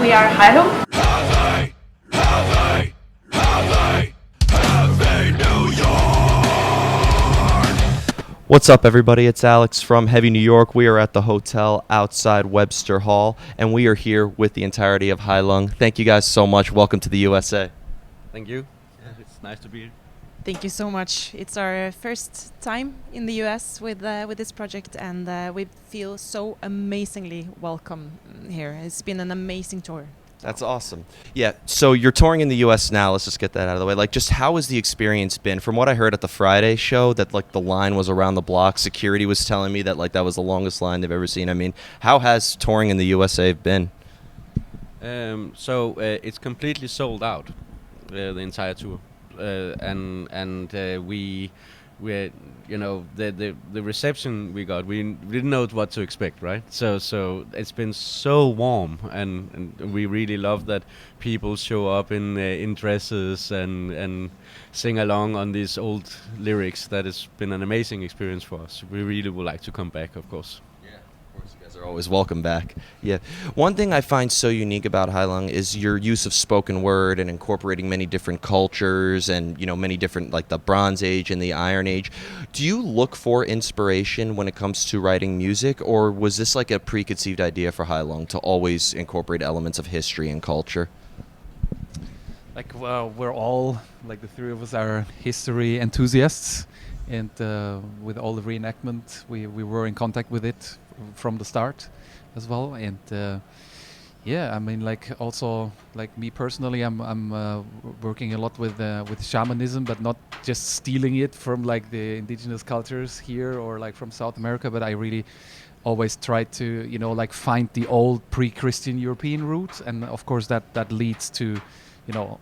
We are Heilung. What's up, everybody? It's Alex from Heavy New York. We are at the hotel outside Webster Hall, and we are here with the entirety of Heilung. Thank you guys so much. Welcome to the USA. Thank you. It's nice to be here. Thank you so much. It's our first time in the US with this project, and we feel so amazingly welcome here. It's been an amazing tour. That's awesome. Yeah, so you're touring in the US now. Let's just get that out of the way. Like, just how has the experience been? From what I heard at the Friday show, that like the line was around the block. Security was telling me that like that was the longest line they've ever seen. I mean, how has touring in the USA been? It's completely sold out, the entire tour, and we the reception we got, we didn't know what to expect, right? So it's been so warm, and we really love that people show up in dresses and sing along on these old lyrics. That has been an amazing experience for us. We really would like to come back, of course. You guys are always welcome back. Yeah. One thing I find so unique about Heilung is your use of spoken word and incorporating many different cultures and, you know, many different, like the Bronze Age and the Iron Age. Do you look for inspiration when it comes to writing music, or was this like a preconceived idea for Heilung to always incorporate elements of history and culture? Like, well, we're all, like the three of us are history enthusiasts, and with all the reenactment, we were in contact with it from the start as well. And I mean, like, also, like me personally, I'm working a lot with shamanism, but not just stealing it from like the indigenous cultures here or like from South America, but I really always try to, you know, like find the old pre-Christian European roots, and of course that leads to, you know,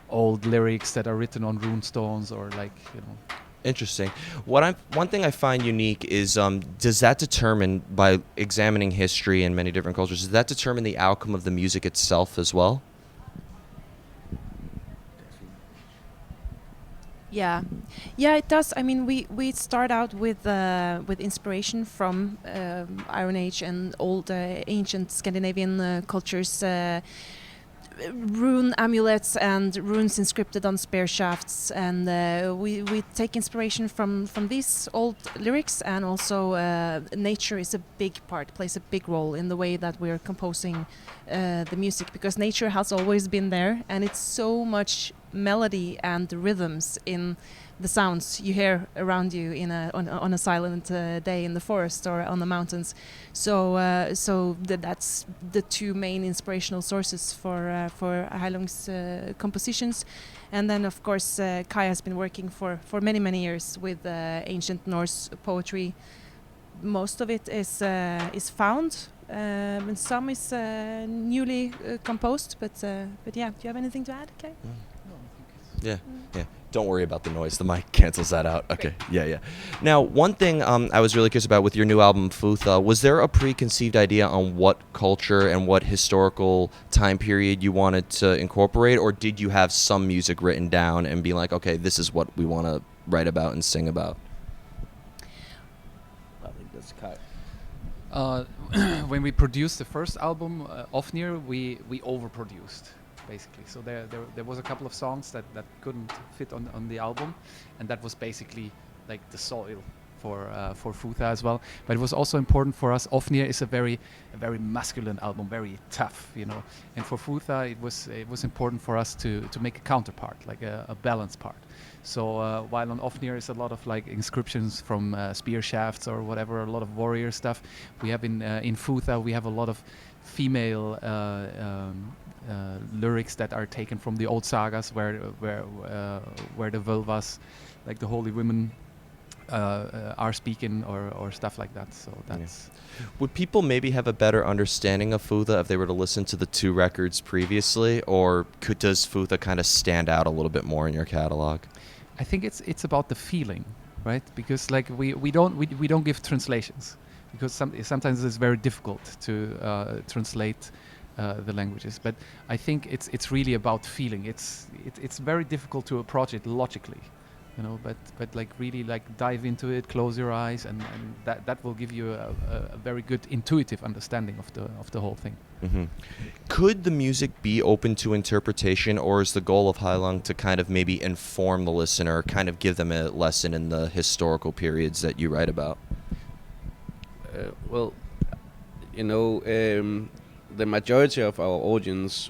old lyrics that are written on rune stones or like, you know. Interesting. One thing I find unique is, does that determine, by examining history in many different cultures, does that determine the outcome of the music itself as well? Yeah, it does. I mean, we start out with inspiration from Iron Age and old ancient Scandinavian cultures. Rune amulets and runes inscripted on spear shafts, and we take inspiration from these old lyrics, and also nature is a big part, plays a big role in the way that we're composing the music, because nature has always been there, and it's so much melody and rhythms in the sounds you hear around you on a silent day in the forest or on the mountains. So that's the two main inspirational sources for Heilung's compositions. And then of course Kai has been working for many years with ancient Norse poetry. Most of it is found, and some is newly composed. But yeah, do you have anything to add, Kai? Yeah. Don't worry about the noise. The mic cancels that out. Okay. Yeah. Now, one thing I was really curious about with your new album, Futha, was there a preconceived idea on what culture and what historical time period you wanted to incorporate, or did you have some music written down and be like, okay, this is what we want to write about and sing about? I think that's Kai. When we produced the first album, Ofnir, we overproduced, basically. So there was a couple of songs that couldn't fit on the album, and that was basically like the soil for Futha as well. But it was also important for us. Ofnir is a very masculine album, very tough, you know. And for Futha, it was important for us to make a counterpart, like a balanced part. So while on Ofnir is a lot of like inscriptions from spear shafts or whatever, a lot of warrior stuff, we have in Futha we have a lot of female lyrics that are taken from the old sagas, where the vulvas, like the holy women, are speaking or stuff like that. So that's. Yeah. Would people maybe have a better understanding of Futha if they were to listen to the two records previously, or does Futha kind of stand out a little bit more in your catalog? I think it's about the feeling, right? Because like we don't give translations, because sometimes it's very difficult to translate the languages. But I think it's really about feeling. It's very difficult to approach it logically, you know, but like really like dive into it, close your eyes, and that will give you a very good intuitive understanding of the whole thing. Hmm. Could the music be open to interpretation, or is the goal of Heilung to kind of maybe inform the listener, kind of give them a lesson in the historical periods that you write about? Well, you know, the majority of our audience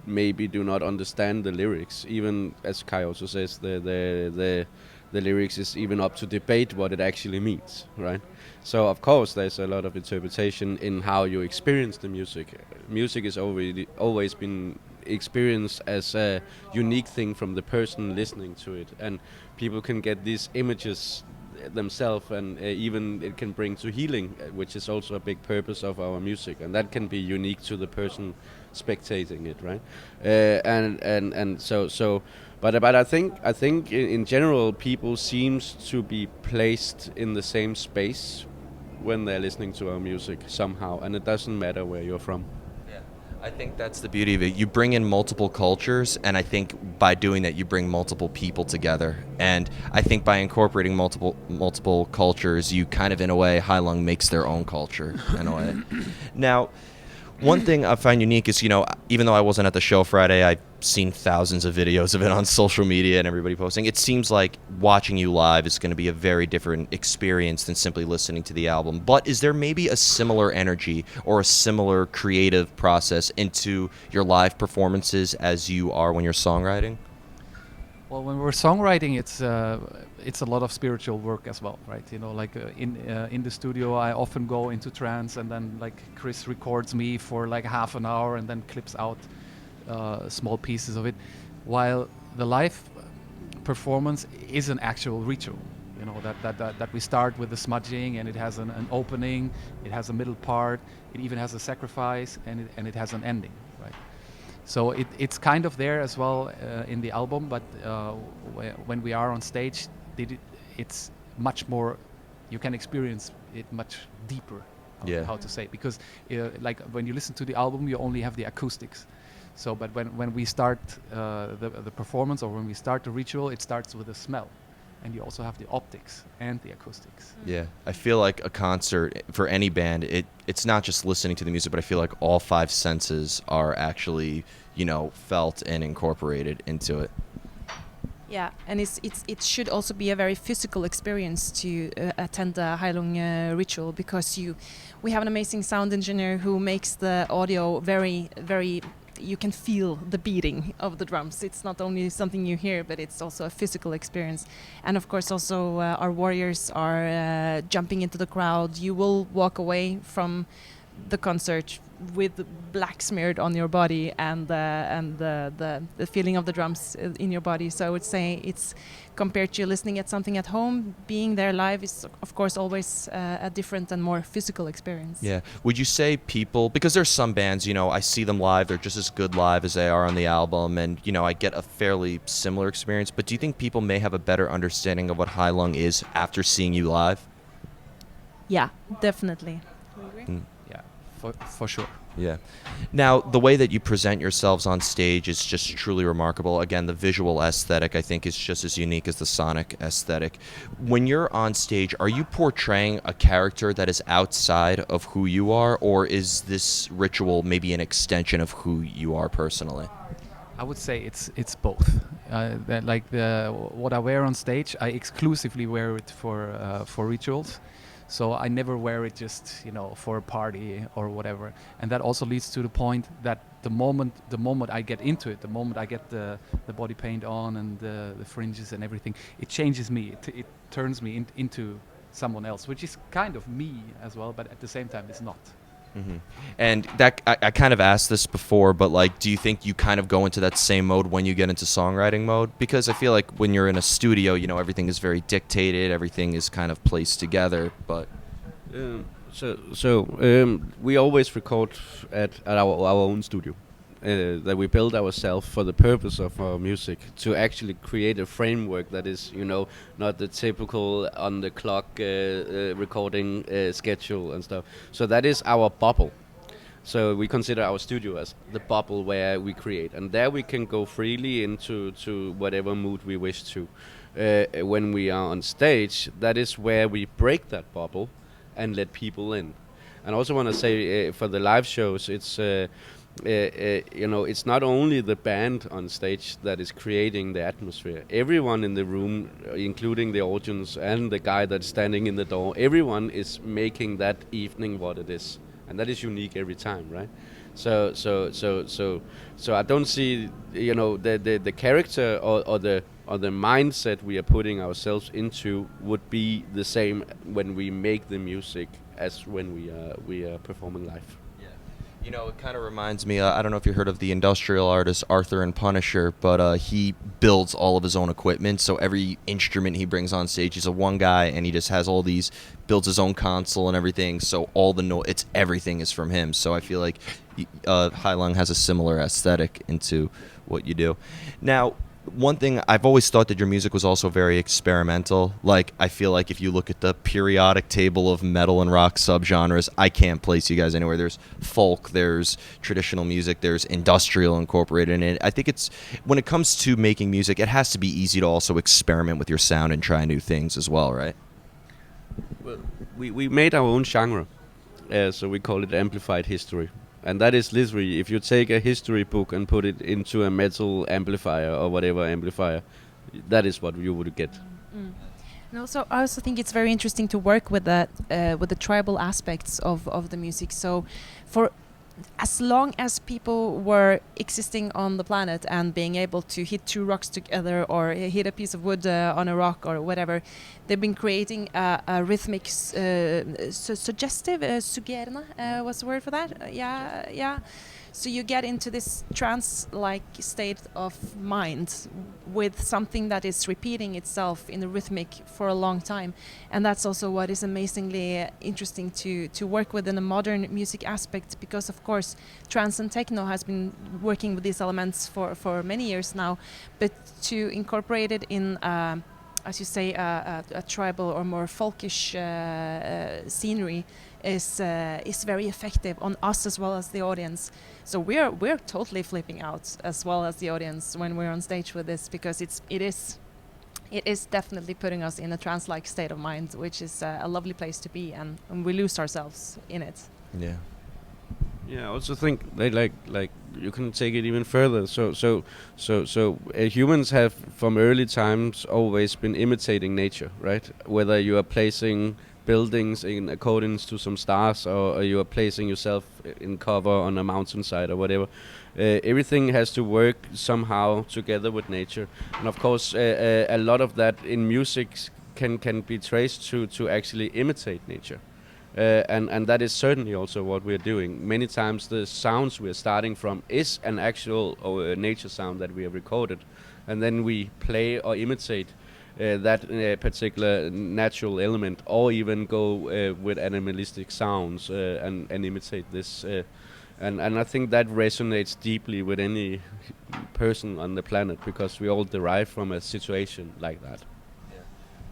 maybe do not understand the lyrics. Even as Kai also says, the lyrics is even up to debate what it actually means, right? So of course there's a lot of interpretation in how you experience the music. Music is always been experienced as a unique thing from the person listening to it, and people can get these images themselves, and even it can bring to healing, which is also a big purpose of our music, and that can be unique to the person spectating it, right? And so but I think in general people seems to be placed in the same space when they're listening to our music somehow, and it doesn't matter where you're from. I think that's the beauty of it. You bring in multiple cultures, and I think by doing that, you bring multiple people together. And I think by incorporating multiple cultures, you kind of, in a way, Heilung makes their own culture, in a way. Now, one thing I find unique is, you know, even though I wasn't at the show Friday, I've seen thousands of videos of it on social media and everybody posting. It seems like watching you live is going to be a very different experience than simply listening to the album. But is there maybe a similar energy or a similar creative process into your live performances as you are when you're songwriting? Well, when we're songwriting, it's a lot of spiritual work as well, right? You know, like in the studio, I often go into trance, and then like Chris records me for like half an hour, and then clips out small pieces of it, while the live performance is an actual ritual. You know, that we start with the smudging, and it has an opening, it has a middle part, it even has a sacrifice, and it has an ending, right? So it's kind of there as well in the album, but when we are on stage, it's much more. You can experience it much deeper. Yeah. How to say? Because like when you listen to the album, you only have the acoustics. So, but when we start the performance, or when we start the ritual, it starts with a smell. And you also have the optics and the acoustics. Yeah, I feel like a concert for any band, it's not just listening to the music, but I feel like all five senses are actually, you know, felt and incorporated into it. Yeah, and it should also be a very physical experience to attend the Heilung ritual, because we have an amazing sound engineer who makes the audio very, very. You can feel the beating of the drums. It's not only something you hear, but it's also a physical experience. And of course, also our warriors are jumping into the crowd. You will walk away from the concert with black smeared on your body, and the feeling of the drums in your body. So I would say it's, compared to listening at something at home, being there live is of course always a different and more physical experience. Yeah. Would you say people, because there's some bands, you know, I see them live, they're just as good live as they are on the album, and, you know, I get a fairly similar experience, but do you think people may have a better understanding of what Heilung is after seeing you live? Yeah, definitely. Yeah, for sure. Yeah. Now, the way that you present yourselves on stage is just truly remarkable. Again, the visual aesthetic, I think, is just as unique as the sonic aesthetic. When you're on stage, are you portraying a character that is outside of who you are, or is this ritual maybe an extension of who you are personally? I would say it's both. What I wear on stage, I exclusively wear it for rituals. So I never wear it just, you know, for a party or whatever. And that also leads to the point that the moment I get into it, the moment I get the body paint on and the fringes and everything, it changes me. It turns me into someone else, which is kind of me as well, but at the same time it's not. Mm-hmm. And that I kind of asked this before, but like, do you think you kind of go into that same mode when you get into songwriting mode? Because I feel like when you're in a studio, you know, everything is very dictated, everything is kind of placed together. But we always record at our own studio. That we build ourselves for the purpose of our music, to actually create a framework that is, you know, not the typical on the clock recording schedule and stuff. So that is our bubble. So we consider our studio as the bubble where we create, and there we can go freely into to whatever mood we wish to. When we are on stage, that is where we break that bubble and let people in. And I also want to say for the live shows, it's not only the band on stage that is creating the atmosphere. Everyone in the room, including the audience and the guy that's standing in the door, everyone is making that evening what it is, and that is unique every time, right? So I don't see, the character or the mindset we are putting ourselves into would be the same when we make the music as when we are performing live. You know, it kind of reminds me, I don't know if you heard of the industrial artist Arthur and Punisher, but he builds all of his own equipment. So every instrument he brings on stage, he's a one guy, and he just has all these, builds his own console and everything. So all the everything is from him. So I feel like Heilung has a similar aesthetic into what you do. Now, one thing, I've always thought that your music was also very experimental. Like, I feel like if you look at the periodic table of metal and rock subgenres, I can't place you guys anywhere. There's folk, there's traditional music, there's industrial incorporated in it. I think it's, when it comes to making music, it has to be easy to also experiment with your sound and try new things as well, right? Well, we made our own genre, so we call it amplified history. And that is literally, if you take a history book and put it into a metal amplifier or whatever amplifier, that is what you would get. Mm. And also, I also think it's very interesting to work with that, with the tribal aspects of the music. So, for as long as people were existing on the planet and being able to hit two rocks together or hit a piece of wood on a rock or whatever, they've been creating a rhythmic, suggestive, suggerna, what's the word for that? Yeah. So you get into this trance-like state of mind with something that is repeating itself in the rhythmic for a long time. And that's also what is amazingly interesting to work with in a modern music aspect, because of course trance and techno has been working with these elements for many years now, but to incorporate it in as you say, a tribal or more folkish scenery is very effective on us as well as the audience. So we're totally flipping out as well as the audience when we're on stage with this, because it is definitely putting us in a trance-like state of mind, which is a lovely place to be, and we lose ourselves in it. Yeah. Yeah, I also think they like you can take it even further. So humans have from early times always been imitating nature, right? Whether you are placing buildings in accordance to some stars, or you are placing yourself in cover on a mountainside or whatever, everything has to work somehow together with nature. And of course, a lot of that in music can be traced to actually imitate nature. And that is certainly also what we're doing. Many times the sounds we're starting from is an actual nature sound that we have recorded, and then we play or imitate that particular natural element, or even go with animalistic sounds and imitate this. And I think that resonates deeply with any person on the planet, because we all derive from a situation like that.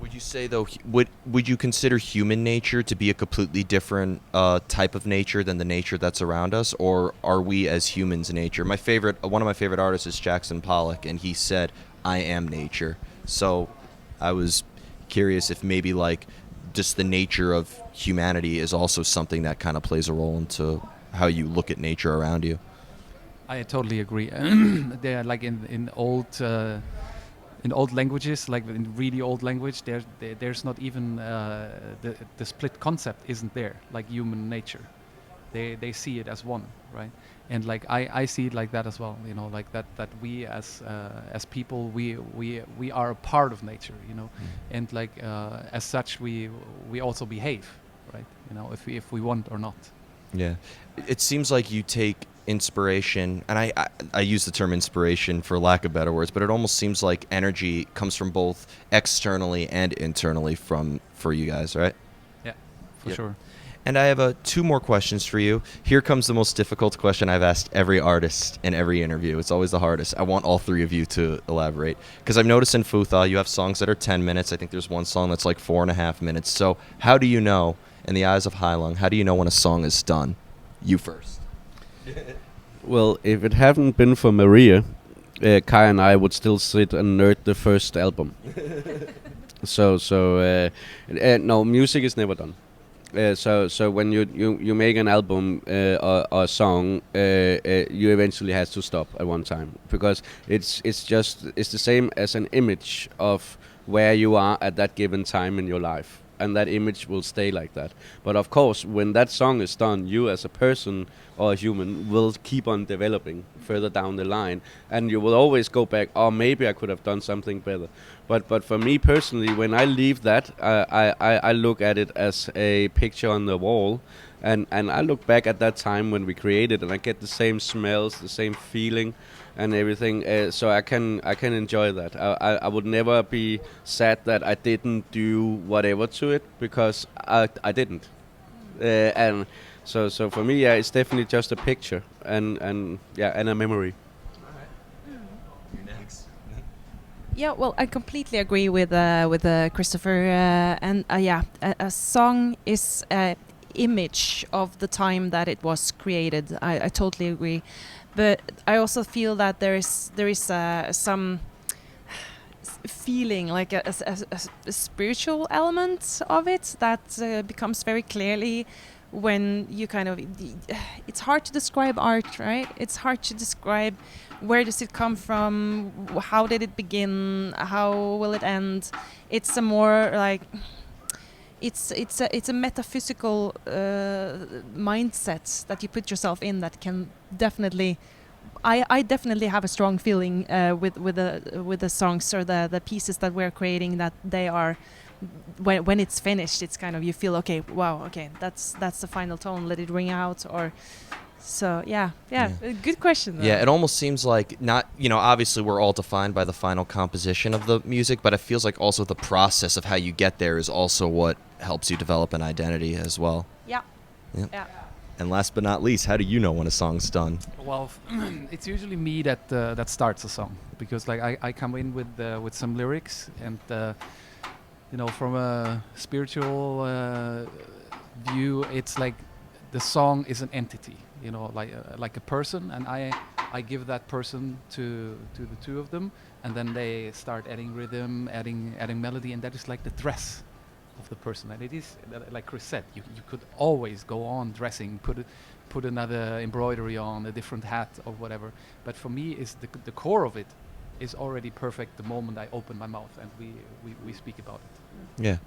Would you say, though, would you consider human nature to be a completely different type of nature than the nature that's around us, or are we as humans nature? One of my favorite artists is Jackson Pollock, and he said, "I am nature." So I was curious if maybe like just the nature of humanity is also something that kind of plays a role into how you look at nature around you. I totally agree. They are like in old languages, like in really old language, there's not even the split concept isn't there, like human nature. They see it as one, right? And like I see it like that as well, like that we as people, we are a part of nature, and like as such we also behave, right? If we want or not. Yeah, it seems like you take inspiration, and I use the term inspiration for lack of better words, but it almost seems like energy comes from both externally and internally for you guys, right? Yeah, for sure. And I have 2 more questions for you. Here comes the most difficult question I've asked every artist in every interview. It's always the hardest. I want all 3 of you to elaborate, because I've noticed in Futha you have songs that are 10 minutes. I think there's one song that's like 4.5 minutes. So how do you know, in the eyes of Heilung, how do you know when a song is done? You first. Well, if it hadn't been for Maria, Kai and I would still sit and nerd the first album. No, music is never done. So when you make an album or a song, you eventually has to stop at one time, because it's the same as an image of where you are at that given time in your life, and that image will stay like that. But of course, when that song is done, you as a person or a human will keep on developing further down the line, and you will always go back, oh, maybe I could have done something better. But for me personally, when I leave that, I look at it as a picture on the wall, and I look back at that time when we created, and I get the same smells, the same feeling, and everything. So I can enjoy that. I would never be sad that I didn't do whatever to it, because I didn't. And so for me, yeah, it's definitely just a picture and a memory. Yeah, well, I completely agree with Christopher, and yeah, a song is an image of the time that it was created. I totally agree, but I also feel that there is some feeling, like a spiritual element of it that becomes very clearly when you kind of. It's hard to describe art, right? It's hard to describe. Where does it come from? How did it begin? How will it end? It's a more like it's a metaphysical mindset that you put yourself in that can definitely. I definitely have a strong feeling with the songs or the pieces that we're creating, that they are. When it's finished, it's kind of, you feel, okay, wow, okay, that's the final tone. Let it ring out, or. So yeah, good question though. Yeah, it almost seems like, not, obviously we're all defined by the final composition of the music, but it feels like also the process of how you get there is also what helps you develop an identity as well. Yeah. Yeah. And last but not least, how do you know when a song's done? Well, it's usually me that starts a song, because like I come in with some lyrics, and from a spiritual view, it's like the song is an entity, like a person, and I give that person to the two of them, and then they start adding rhythm, adding melody, and that is like the dress of the person. And it is like Chris said, you could always go on dressing, put another embroidery on, a different hat or whatever, but for me is the core of it is already perfect the moment I open my mouth and we speak about it. Yeah.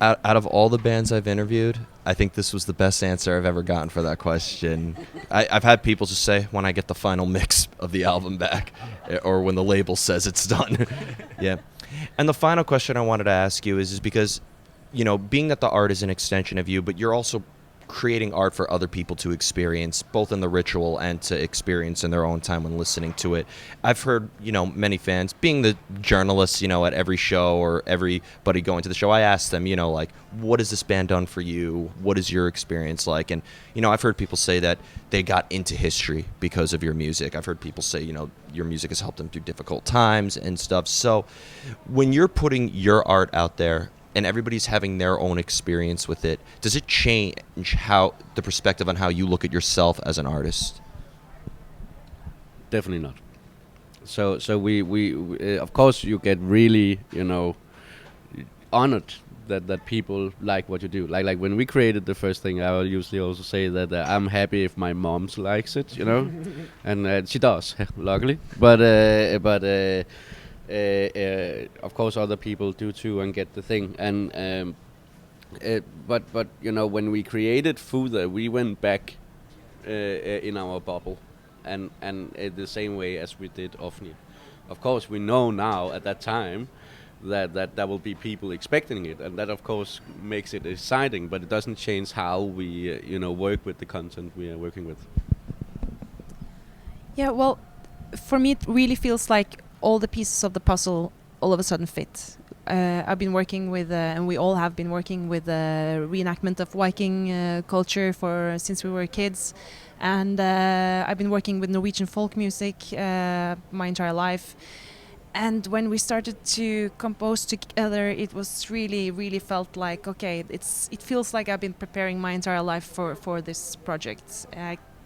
Out of all the bands I've interviewed, I think this was the best answer I've ever gotten for that question. I've had people just say, when I get the final mix of the album back, or when the label says it's done. Yeah. And the final question I wanted to ask you is because, being that the art is an extension of you, but you're also creating art for other people to experience, both in the ritual and to experience in their own time when listening to it. I've heard, many fans, being the journalists, at every show or everybody going to the show, I ask them, like, what has this band done for you? What is your experience like? And, I've heard people say that they got into history because of your music. I've heard people say, your music has helped them through difficult times and stuff. So when you're putting your art out there, and everybody's having their own experience with it, does it change how the perspective on how you look at yourself as an artist? Definitely not. So we of course you get really honored that people like what you do. Like when we created the first thing, I will usually also say that I'm happy if my mom likes it, and she does, luckily. But of course other people do too and get the thing, and but when we created Fuda, we went back in our bubble, and the same way as we did Ofnir. Of course we know now at that time that there will be people expecting it, and that of course makes it exciting, but it doesn't change how we work with the content we are working with. Yeah, well, for me it really feels like all the pieces of the puzzle all of a sudden fit. I've been working with, and we all have been working with reenactment of Viking culture since we were kids, and I've been working with Norwegian folk music my entire life. And when we started to compose together, it was really felt like, okay, it feels like I've been preparing my entire life for this project.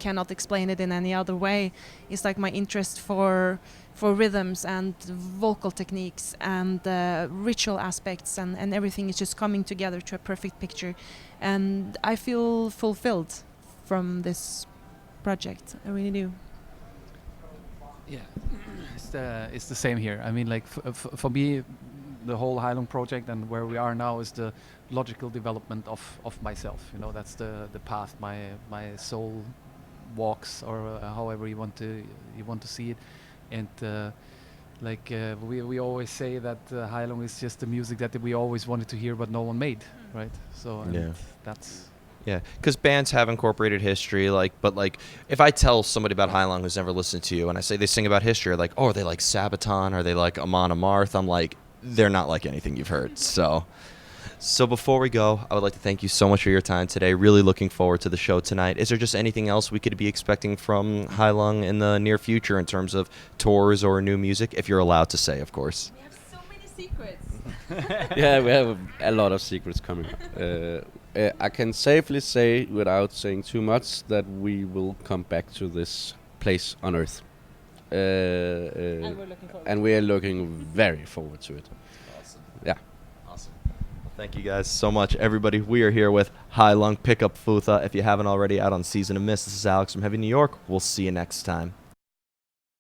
cannot explain it in any other way. It's like my interest for rhythms and vocal techniques and ritual aspects, and everything is just coming together to a perfect picture, and I feel fulfilled from this project. I really do. Yeah, it's the same here. I mean, like for me, the whole Heilung project and where we are now is the logical development of myself. You know, that's the path my soul walks, or however you want to see it. And we always say that Heilung is just the music that we always wanted to hear but no one made, right? So and that's. Yeah, because bands have incorporated history, but if I tell somebody about Heilung who's never listened to you, and I say they sing about history, like, oh, are they like Sabaton? Are they like Amon Amarth? I'm like, they're not like anything you've heard. So before we go, I would like to thank you so much for your time today. Really looking forward to the show tonight. Is there just anything else we could be expecting from Heilung in the near future in terms of tours or new music, if you're allowed to say, of course? We have so many secrets. Yeah, we have a lot of secrets coming up. I can safely say, without saying too much, that we will come back to this place on Earth. And we're looking forward. And we are looking very forward to it. Awesome. Yeah. Awesome. Well, thank you guys so much, everybody. We are here with Heilung. Pick up Futha if you haven't already, out on Season of Mist. This is Alex from Heavy New York. We'll see you next time.